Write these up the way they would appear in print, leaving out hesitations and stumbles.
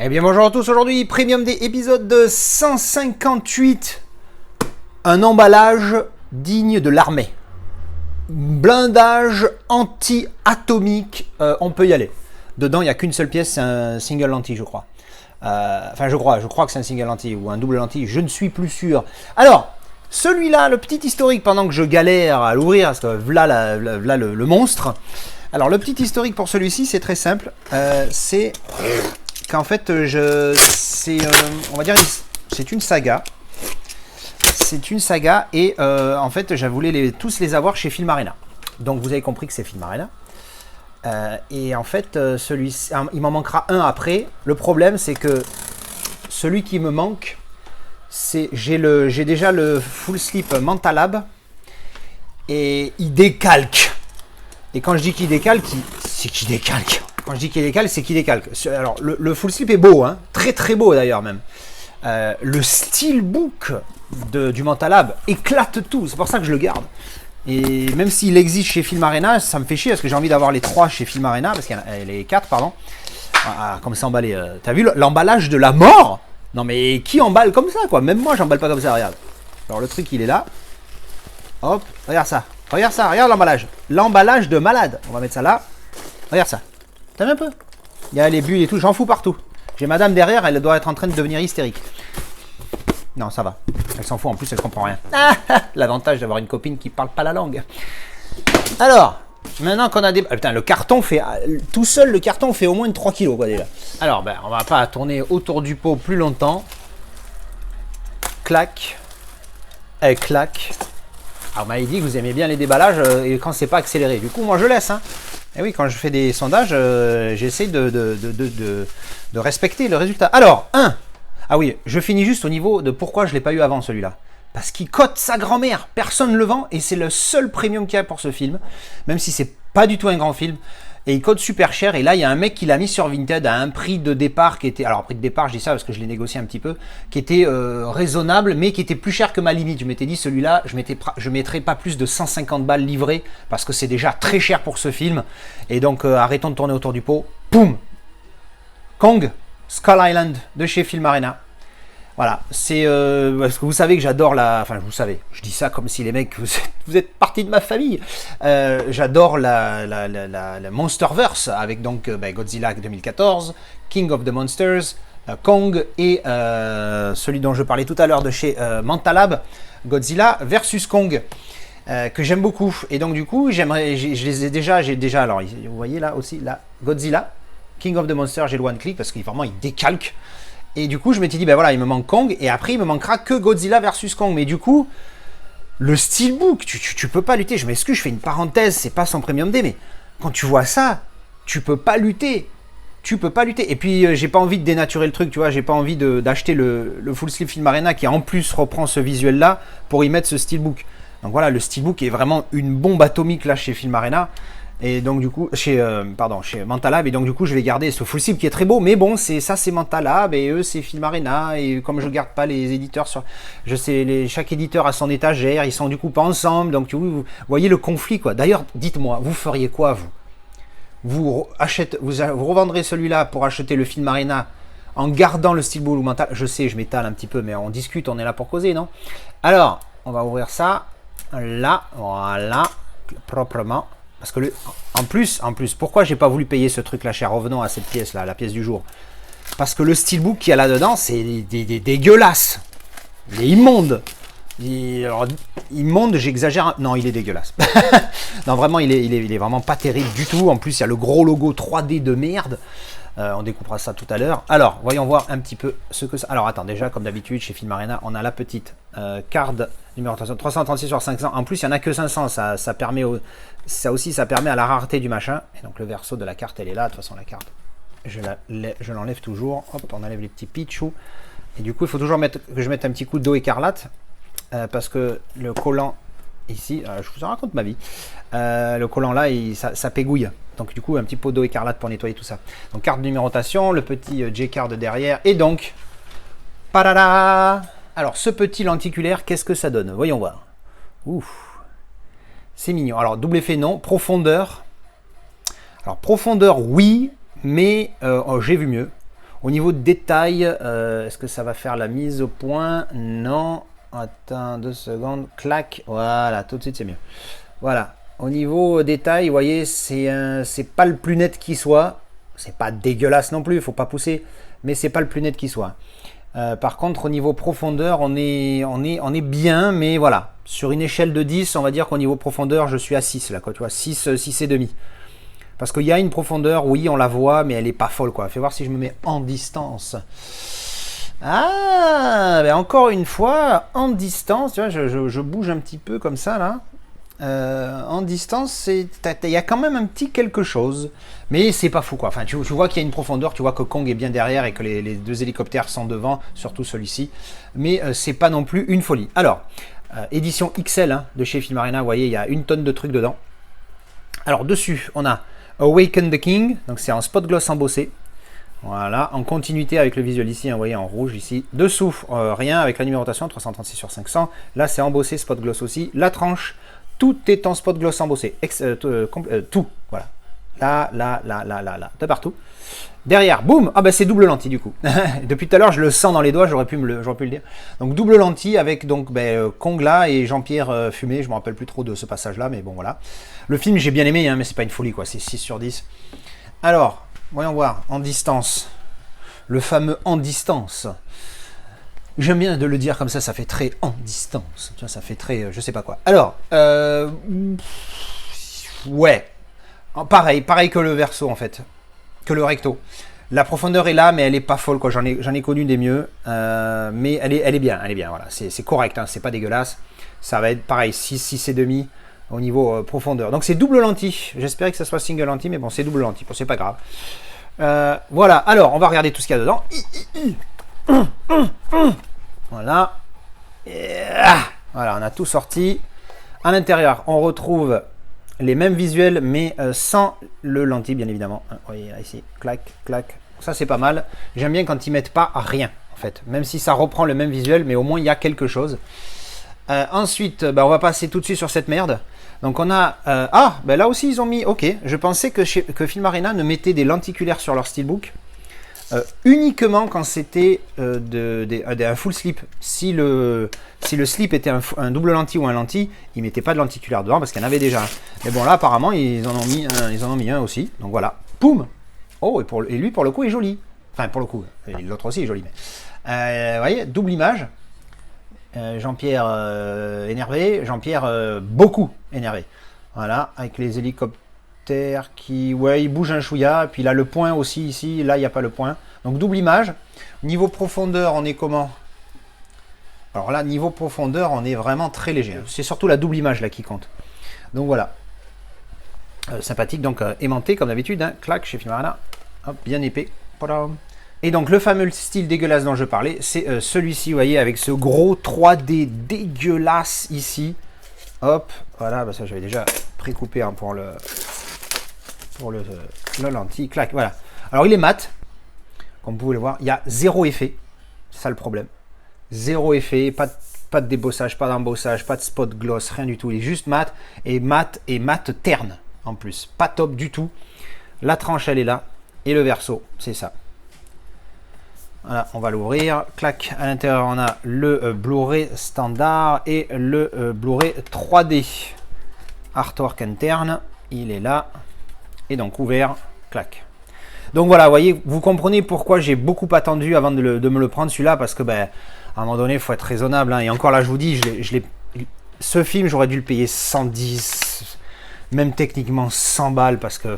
Eh bien bonjour à tous, aujourd'hui Premium Day épisode 158. Un emballage digne de l'armée. Blindage anti-atomique, on peut y aller. Dedans il n'y a qu'une seule pièce, c'est un single lentille je crois. Enfin je crois que c'est un single lentille ou un double lentille, je ne suis plus sûr. Alors, celui-là, le petit historique pendant que je galère à l'ouvrir, parce que voilà le monstre. Alors le petit historique pour celui-ci c'est très simple, c'est qu'en fait on va dire c'est une saga. C'est une saga et en fait je voulais tous les avoir chez Filmarena. Donc vous avez compris que c'est Filmarena. Et en fait celui-ci, il m'en manquera un après. Le problème c'est que celui qui me manque, j'ai déjà le full slip Mentalab et il décalque. Et quand je dis qu'il décalque, c'est qu'il décalque. Quand je dis qu'il décalque, c'est qu'il décalque. Alors, le full slip est beau, hein, très très beau d'ailleurs même. Le steelbook du Mentalab éclate tout, c'est pour ça que je le garde. Et même s'il existe chez Filmarena, ça me fait chier parce que j'ai envie d'avoir les 3 chez Filmarena, parce qu'il y en a les 4, pardon. Ah, comme c'est emballé. T'as vu l'emballage de la mort? Non mais qui emballe comme ça quoi? Même moi j'emballe pas comme ça, regarde. Alors le truc il est là. Hop, regarde ça. Regarde ça, regarde l'emballage. L'emballage de malade. On va mettre ça là. Regarde ça. T'as vu un peu? Il y a les bulles et tout, j'en fous partout. J'ai madame derrière, elle doit être en train de devenir hystérique. Non, ça va. Elle s'en fout, en plus elle comprend rien. L'avantage d'avoir une copine qui parle pas la langue. Alors, maintenant qu'on a des... putain, le carton fait... Tout seul, le carton fait au moins 3 kilos, quoi, déjà. Alors, ben, on va pas tourner autour du pot plus longtemps. Clac. Et clac. Alors, on m'avait dit que vous aimez bien les déballages et quand c'est pas accéléré. Du coup, moi, je laisse. Hein. Et oui, quand je fais des sondages, j'essaie de respecter le résultat. Alors, 1. Ah oui, je finis juste au niveau de pourquoi je ne l'ai pas eu avant, celui-là. Parce qu'il cote sa grand-mère. Personne ne le vend et c'est le seul premium qu'il y a pour ce film. Même si c'est pas du tout un grand film. Et il cote super cher. Et là, il y a un mec qui l'a mis sur Vinted à un prix de départ qui était... Alors, prix de départ, je dis ça parce que je l'ai négocié un petit peu. Qui était raisonnable, mais qui était plus cher que ma limite. Je m'étais dit, celui-là, je mettrais pas plus de 150 balles livrées. Parce que c'est déjà très cher pour ce film. Et donc, arrêtons de tourner autour du pot. Poum! Kong, Skull Island de chez Filmarena. Voilà, c'est parce que vous savez que j'adore la... Enfin, vous savez, je dis ça comme si les mecs, vous êtes partie de ma famille. J'adore la Monsterverse avec donc Godzilla 2014, King of the Monsters, Kong et celui dont je parlais tout à l'heure de chez Mentalab, Godzilla versus Kong, que j'aime beaucoup. Et donc du coup, j'ai déjà, alors vous voyez là aussi, la Godzilla, King of the Monsters, j'ai le one click parce qu'il vraiment il décalque. Et du coup, je m'étais dit, ben voilà, il me manque Kong, et après, il me manquera que Godzilla versus Kong. Mais du coup, le steelbook, tu peux pas lutter. Je m'excuse, je fais une parenthèse, c'est pas son Premium Day, mais quand tu vois ça, tu peux pas lutter. Tu peux pas lutter. Et puis, j'ai pas envie de dénaturer le truc, tu vois, j'ai pas envie d'acheter le Full Sleeve Filmarena qui en plus reprend ce visuel-là pour y mettre ce steelbook. Donc voilà, le steelbook est vraiment une bombe atomique là chez Filmarena. Et donc du coup, chez Mentalab, et donc du coup je vais garder ce full slip qui est très beau, mais bon, c'est Mentalab, et eux c'est Filmarena, et comme je garde pas les éditeurs sur... Je sais, chaque éditeur a son étagère, ils sont du coup pas ensemble, donc vous voyez le conflit quoi. D'ailleurs, dites-moi, vous feriez quoi vous revendrez celui-là pour acheter le Filmarena en gardant le steelbook ou Mental? Je sais, je m'étale un petit peu, mais on discute, on est là pour causer, non? Alors, on va ouvrir ça, là, voilà, proprement. Parce que en plus, pourquoi j'ai pas voulu payer ce truc là cher? Revenons à cette pièce là, la pièce du jour. Parce que le steelbook qu'il y a là-dedans, c'est dégueulasse. Il est immonde. Immonde, j'exagère. Non, il est dégueulasse. Non, vraiment, il est vraiment pas terrible du tout. En plus, il y a le gros logo 3D de merde. On découpera ça tout à l'heure. Alors, voyons voir un petit peu ce que ça... Alors, attends, déjà, comme d'habitude, chez Filmarena, on a la petite carte numéro 336 sur 500. En plus, il n'y en a que 500. Ça permet ça aussi, ça permet à la rareté du machin. Et donc, le verso de la carte, elle est là. De toute façon, la carte, je l'enlève toujours. Hop, on enlève les petits pitchous. Et du coup, il faut toujours que je mette un petit coup d'eau écarlate. Parce que le collant ici, je vous en raconte ma vie. Le collant là, ça pégouille. Donc du coup, un petit pot d'eau écarlate pour nettoyer tout ça. Donc carte de numérotation, le petit J-card derrière. Et donc, parada. Alors ce petit lenticulaire, qu'est-ce que ça donne? Voyons voir. Ouf, c'est mignon. Alors double effet non. Profondeur. Alors profondeur oui, mais j'ai vu mieux. Au niveau de détail, est-ce que ça va faire la mise au point? Non. Attends 2 secondes. Clac. Voilà, tout de suite c'est mieux. Voilà. Au niveau détail, vous voyez, c'est pas le plus net qui soit. C'est pas dégueulasse non plus, il faut pas pousser. Mais c'est pas le plus net qui soit. Par contre, au niveau profondeur, on est bien, mais voilà. Sur une échelle de 10, on va dire qu'au niveau profondeur, je suis à 6, là, quoi, tu vois, 6 et demi. Parce qu'il y a une profondeur, oui, on la voit, mais elle est pas folle, quoi. Fais voir si je me mets en distance. Ah, ben encore une fois, en distance, tu vois, je bouge un petit peu comme ça, là. En distance, il y a quand même un petit quelque chose, mais c'est pas fou quoi. Enfin, tu vois qu'il y a une profondeur, tu vois que Kong est bien derrière et que les 2 hélicoptères sont devant, surtout celui-ci, mais c'est pas non plus une folie. Alors, édition XL hein, de chez Filmarina, vous voyez, il y a 1 tonne de trucs dedans. Alors, dessus, on a Awaken the King, donc c'est en spot gloss embossé. Voilà, en continuité avec le visuel ici, hein, vous voyez en rouge ici. Dessous, rien avec la numérotation 336/500. Là, c'est embossé, spot gloss aussi. La tranche. Tout est en spot gloss embossé. Tout, voilà. Là, de partout. Derrière, boum, ah ben c'est double lentille du coup. Depuis tout à l'heure, je le sens dans les doigts, j'aurais pu le dire. Donc double lentille avec donc Kong là et Jean-Pierre Fumé, je me rappelle plus trop de ce passage-là, mais bon voilà. Le film j'ai bien aimé, hein, mais c'est pas une folie quoi, c'est 6 sur 10. Alors, voyons voir, en distance. Le fameux en distance. J'aime bien de le dire comme ça fait très en distance. Tu vois, ça fait très, je sais pas quoi. Alors, ouais, pareil que le verso en fait, que le recto. La profondeur est là, mais elle est pas folle quoi. J'en ai connu des mieux, mais elle est bien, voilà. C'est correct, hein, c'est pas dégueulasse. Ça va être pareil, 6 et demi au niveau profondeur. Donc c'est double lentille. J'espérais que ça soit single lentille, mais bon, c'est double lentille. Bon, c'est pas grave. Voilà. Alors, on va regarder tout ce qu'il y a dedans. Voilà. Voilà, on a tout sorti. À l'intérieur, on retrouve les mêmes visuels, mais sans le lentille, bien évidemment. Vous voyez, ici, clac, clac. Ça, c'est pas mal. J'aime bien quand ils mettent pas rien, en fait. Même si ça reprend le même visuel, mais au moins, il y a quelque chose. Ensuite, on va passer tout de suite sur cette merde. Donc, on a... là aussi, ils ont mis... Ok, je pensais que Filmarina ne mettait des lenticulaires sur leur steelbook. Uniquement quand c'était un full slip. Si le slip était un double lentille ou un lentille, ils mettaient pas de lenticulaire dedans parce qu'il y en avait déjà un. Mais bon là apparemment ils en ont mis un aussi. Donc voilà, poum. Oh et lui pour le coup est joli. Enfin pour le coup, l'autre aussi est joli. Mais vous voyez, double image. Jean-Pierre énervé, Jean-Pierre beaucoup énervé. Voilà, avec les hélicoptères qui, ouais, il bouge un chouïa, et puis là le point aussi ici, là il n'y a pas le point. Donc double image. Niveau profondeur, on est comment? Alors là, niveau profondeur, on est vraiment très léger. C'est surtout la double image là qui compte. Donc voilà. Sympathique, donc aimanté comme d'habitude, hein. Clac chez Filmarina. Hop, bien épais. Et donc le fameux style dégueulasse dont je parlais, c'est celui-ci, vous voyez, avec ce gros 3D dégueulasse ici. Hop, voilà, ça j'avais déjà précoupé hein, pour le lentille, clac, voilà. Alors il est mat, comme vous pouvez le voir, il y a zéro effet, c'est ça le problème. Zéro effet, pas de débossage, pas d'embossage, pas de spot gloss, rien du tout. Il est juste mat terne en plus, pas top du tout. La tranche elle est là, et le verso, c'est ça. Voilà, on va l'ouvrir, clac, à l'intérieur on a le Blu-ray standard et le Blu-ray 3D. Artwork interne, il est là. Et donc ouvert, clac. Donc voilà, vous voyez, vous comprenez pourquoi j'ai beaucoup attendu avant de me le prendre celui-là, parce que à un moment donné, il faut être raisonnable. Hein. Et encore là, je vous dis, ce film, j'aurais dû le payer 110, même techniquement 100 balles, parce que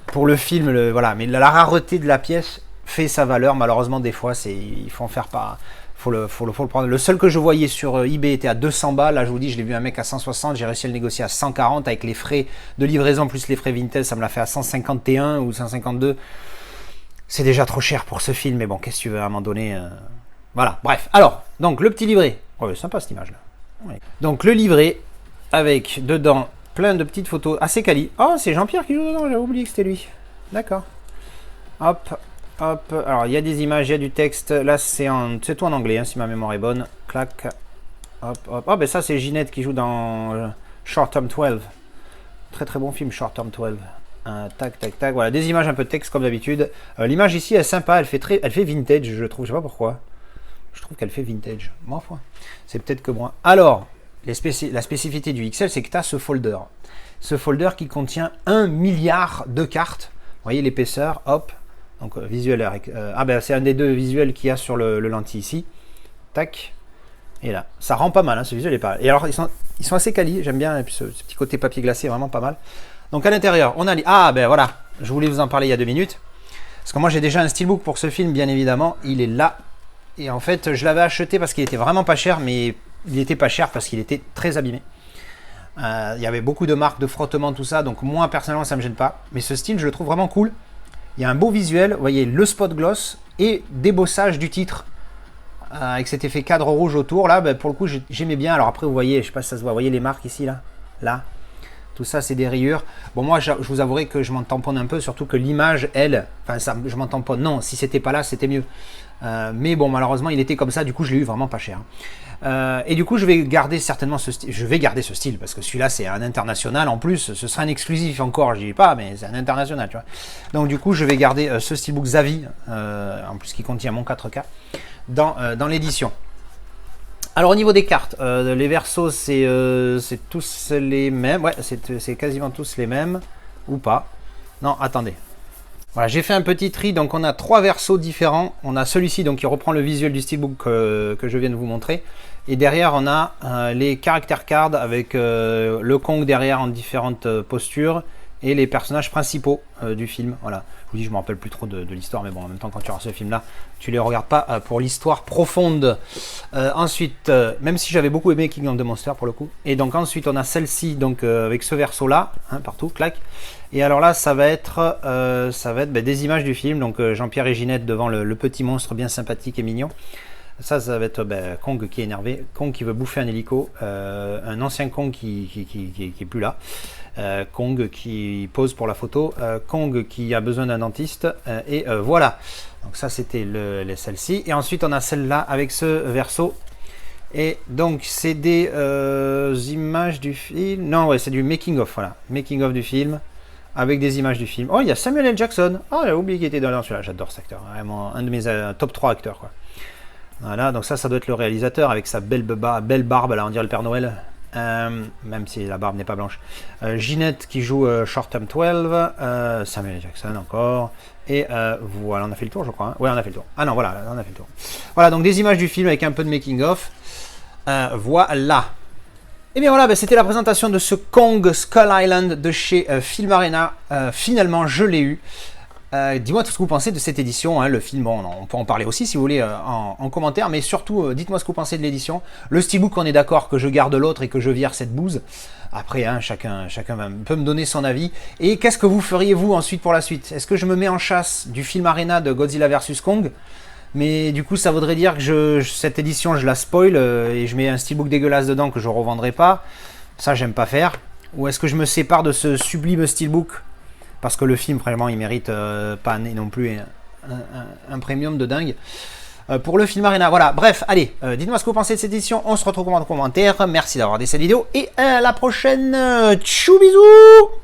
pour le film, voilà. Mais la rareté de la pièce fait sa valeur. Malheureusement, des fois, il faut en faire pas. Faut le prendre. Le seul que je voyais sur eBay était à 200 balles. Là, je vous dis, je l'ai vu un mec à 160. J'ai réussi à le négocier à 140 avec les frais de livraison plus les frais Vinted. Ça me l'a fait à 151 ou 152. C'est déjà trop cher pour ce film. Mais bon, qu'est-ce que tu veux à un moment donné Voilà, bref. Alors, donc, le petit livret. Oh, c'est sympa cette image-là. Ouais. Donc, le livret avec dedans plein de petites photos assez quali. Oh, c'est Jean-Pierre qui joue dedans. J'avais oublié que c'était lui. D'accord. Hop. Hop, alors il y a des images, il y a du texte. Là, c'est tout en anglais, hein, si ma mémoire est bonne. Clac. Hop, hop. Oh, ben ça, c'est Ginette qui joue dans Short Term 12. Très très bon film, Short Term 12. Tac, tac, tac. Voilà, des images un peu de texte comme d'habitude. L'image ici est sympa, elle fait vintage, je trouve. Je sais pas pourquoi. Je trouve qu'elle fait vintage. Moi, c'est peut-être que moi. Alors, la spécificité du XL, c'est que tu as ce folder. Ce folder qui contient 1 milliard de cartes. Vous voyez l'épaisseur, hop. Donc, visuel. Ben, c'est un des deux visuels qu'il y a sur le lentille ici. Tac. Et là, ça rend pas mal, hein, ce visuel est pas mal. Et alors, ils sont assez quali, j'aime bien. Et puis, ce petit côté papier glacé est vraiment pas mal. Donc, à l'intérieur, on a... Ah, ben voilà. Je voulais vous en parler il y a 2 minutes. Parce que moi, j'ai déjà un steelbook pour ce film, bien évidemment. Il est là. Et en fait, je l'avais acheté parce qu'il était vraiment pas cher, mais il était pas cher parce qu'il était très abîmé. Il y avait beaucoup de marques de frottement, tout ça, donc moi personnellement ça me gêne pas. Mais ce style, je le trouve vraiment cool. Il y a un beau visuel, vous voyez le spot gloss et débossage du titre avec cet effet cadre rouge autour. Là, ben, pour le coup, j'aimais bien. Alors après, vous voyez, je sais pas si ça se voit, vous voyez les marques ici, là. Tout ça, c'est des rayures. Bon, moi, je vous avouerai que je m'en tamponne un peu, surtout que l'image, elle, enfin, ça, je m'en tamponne. Non, si c'était pas là, c'était mieux. Mais bon, malheureusement, il était comme ça. Du coup, je l'ai eu vraiment pas cher. Et du coup, je vais garder certainement ce style. Je vais garder ce style parce que celui-là, c'est un international. En plus, ce sera un exclusif encore. Je dis pas, mais c'est un international, tu vois. Donc, du coup, je vais garder ce steelbook Zavi, en plus qui contient mon 4K, dans l'édition. Alors au niveau des cartes, les versos c'est tous les mêmes, ouais c'est quasiment tous les mêmes, ou pas. Non, attendez. Voilà, j'ai fait un petit tri, donc on a 3 versos différents. On a celui-ci donc qui reprend le visuel du steelbook que je viens de vous montrer. Et derrière on a les character cards avec le Kong derrière en différentes postures. Et les personnages principaux du film. Voilà. Je vous dis, je ne me rappelle plus trop de l'histoire, mais bon, en même temps, quand tu regardes ce film-là, tu ne les regardes pas pour l'histoire profonde. Ensuite, même si j'avais beaucoup aimé King of the Monster pour le coup. Et donc ensuite, on a celle-ci, donc avec ce verso-là, hein, partout, clac. Et alors là, ça va être ben, des images du film. Donc Jean-Pierre et Ginette devant le petit monstre bien sympathique et mignon. Ça va être ben, Kong qui est énervé, Kong qui veut bouffer un hélico, un ancien Kong qui est plus là, Kong qui pose pour la photo, Kong qui a besoin d'un dentiste, et voilà. Donc ça c'était celle-ci. Et ensuite on a celle-là avec ce verso. Et donc c'est des images du film. Non, ouais, c'est du making of, voilà. Making of du film. Avec des images du film. Oh, il y a Samuel L. Jackson. Oh, j'ai oublié qu'il était dans celui-là. J'adore cet acteur. Vraiment un de mes top 3 acteurs, quoi. Voilà, donc ça doit être le réalisateur avec sa belle barbe, là on dirait le Père Noël, même si la barbe n'est pas blanche. Ginette qui joue Short Term 12, Samuel Jackson encore, et voilà, on a fait le tour je crois, hein. Ouais on a fait le tour, ah non voilà, on a fait le tour. Voilà, donc des images du film avec un peu de making of, voilà. Et bien voilà, c'était la présentation de ce Kong Skull Island de chez Film Arena, finalement je l'ai eu. Dis-moi tout ce que vous pensez de cette édition, hein, le film, bon, on peut en parler aussi si vous voulez en commentaire, mais surtout dites-moi ce que vous pensez de l'édition. Le steelbook, on est d'accord que je garde l'autre et que je vire cette bouse. Après, hein, chacun peut me donner son avis. Et qu'est-ce que vous feriez vous ensuite pour la suite? Est-ce que je me mets en chasse du film Arena de Godzilla vs Kong? Mais du coup, ça voudrait dire que cette édition, je la spoil et je mets un steelbook dégueulasse dedans que je ne revendrai pas. Ça, j'aime pas faire. Ou est-ce que je me sépare de ce sublime steelbook? Parce que le film, vraiment, il mérite pas non plus un premium de dingue. Pour le film Arena, voilà. Bref, allez, dites-moi ce que vous pensez de cette édition. On se retrouve en commentaire. Merci d'avoir regardé cette vidéo. Et à la prochaine. Tchou bisous.